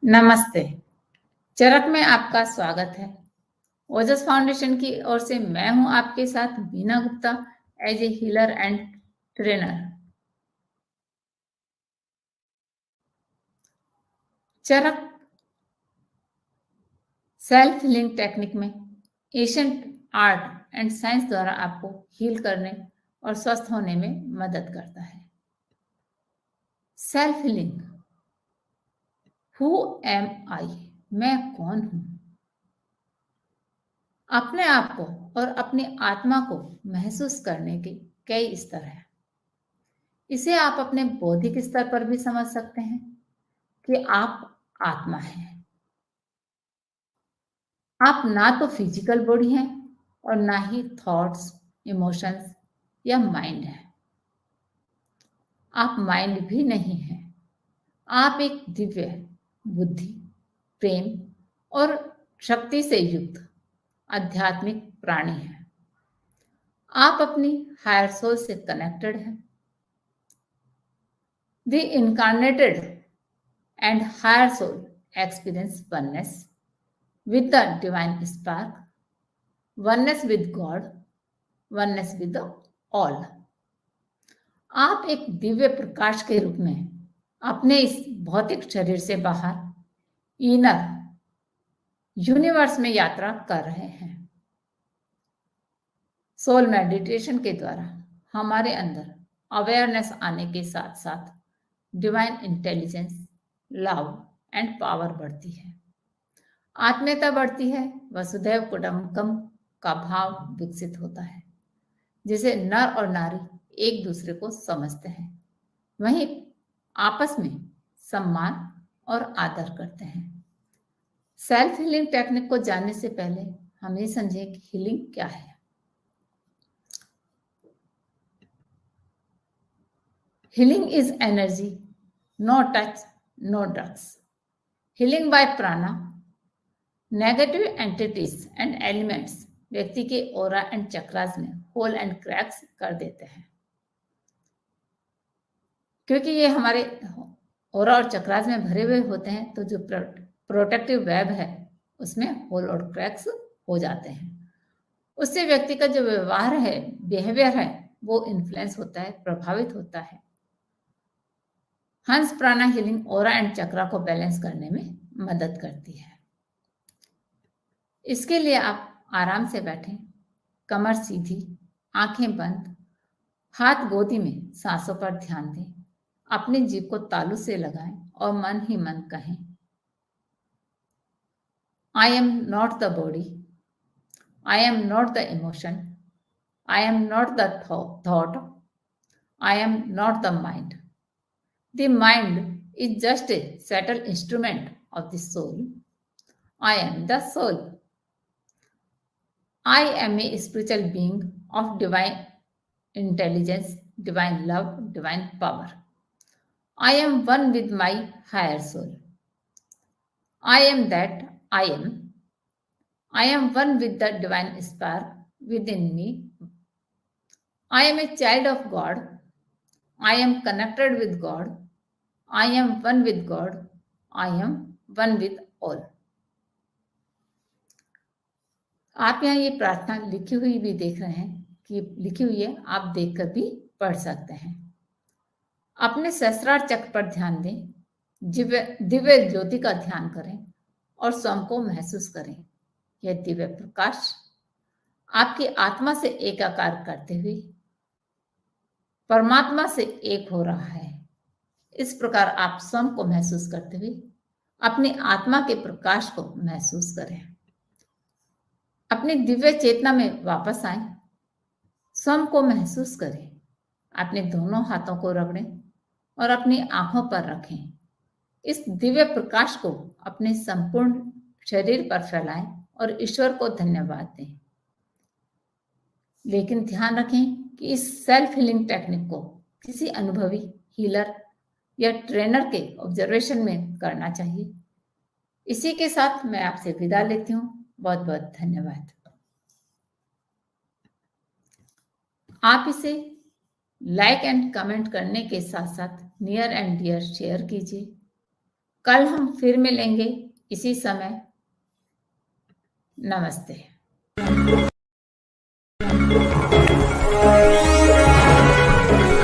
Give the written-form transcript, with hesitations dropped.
नमस्ते। चरक में आपका स्वागत है। ओजस फाउंडेशन की ओर से मैं हूं आपके साथ Bina Gupta as a healer and trainer. Charak self healing technique में एशियंट आर्ट एंड साइंस द्वारा आपको हील करने और स्वस्थ होने में मदद करता है। Self healing. हु एम आई? मैं कौन हूं? अपने आप को और अपनी आत्मा को महसूस करने के कई स्तर हैं। इसे आप अपने बौद्धिक स्तर पर भी समझ सकते हैं कि आप आत्मा हैं। आप ना तो फिजिकल बॉडी हैं और ना ही थॉट्स, इमोशंस या माइंड है। आप माइंड भी नहीं हैं। आप एक दिव्य बुद्धि, प्रेम और शक्ति से युक्त आध्यात्मिक प्राणी हैं। आप अपनी हायर सोल से कनेक्टेड हैं। The इनकार्नेटेड and higher soul experience oneness with the divine spark, oneness with God, oneness with the all. आप एक दिव्य प्रकाश के रूप में अपने इस भौतिक शरीर से बाहर इनर यूनिवर्स में यात्रा कर रहे हैं। सोल मेडिटेशन के द्वारा हमारे अंदर अवेयरनेस आने के साथ साथ divine intelligence, love and power बढ़ती है, आत्मीयता बढ़ती है, वसुधैव कुटुंबकम का भाव विकसित होता है, जिसे नर और नारी एक दूसरे को समझते हैं, वहीं आपस में सम्मान और आदर करते हैं। सेल्फ हीलिंग टेक्निक को जानने से पहले हम ये समझें कि हीलिंग क्या है। Healing is energy, no touch, no drugs. Healing by prana, negative entities and elements व्यक्ति के ओरा एंड चक्रास में होल एंड क्रैक्स कर देते हैं। क्योंकि ये हमारे ओरा और चक्रास में भरे हुए होते हैं, तो जो प्रोटेक्टिव वेब है उसमें होल और क्रैक्स हो जाते हैं। उससे व्यक्ति का जो व्यवहार है, बिहेवियर है, वो इन्फ्लुएंस होता है, प्रभावित होता है। हंस प्राणा हीलिंग ओरा एंड चक्रा को बैलेंस करने में मदद करती है। इसके लिए आप आराम से बैठें, कमर सीधी, आंखें बंद, हाथ गोदी में, सांसों पर ध्यान दें, अपनी जीभ को तालू से लगाएं और मन ही मन कहें, I am not the body, I am not the emotion, I am not the thought, I am not the mind. The mind is just a subtle instrument of the soul. I am the soul. I am a spiritual being of divine intelligence, divine love, divine power. I am one with my higher soul. I am that I am. I am one with the divine spark within me. I am a child of God. I am connected with God. I am one with God. I am one with all. आप यहाँ ये प्रार्थना लिखी हुई भी देख रहे हैं कि लिखी हुई है, आप देखकर भी पढ़ सकते हैं। अपने सहस्रार चक्र पर ध्यान दें, दिव्य ज्योति का ध्यान करें और स्वयं को महसूस करें। यह दिव्य प्रकाश आपकी आत्मा से एकाकार करते हुए परमात्मा से एक हो रहा है। इस प्रकार आप स्वयं को महसूस करते हुए अपनी आत्मा के प्रकाश को महसूस करें। अपनी दिव्य चेतना में वापस आए, स्वयं को महसूस करें। अपने दोनों हाथों को रगड़ें और अपनी आंखों पर रखें। इस दिव्य प्रकाश को अपने संपूर्ण शरीर पर फैलाएं और ईश्वर को धन्यवाद दें। लेकिन ध्यान रखें कि इस सेल्फ हीलिंग टेक्निक को किसी अनुभवी हीलर या ट्रेनर के ऑब्जर्वेशन में करना चाहिए। इसी के साथ मैं आपसे विदा लेती हूँ। बहुत बहुत धन्यवाद। आप इसे लाइक एंड कमेंट करने के साथ साथ नियर एंड डियर शेयर कीजिए। कल हम फिर मिलेंगे इसी समय। नमस्ते।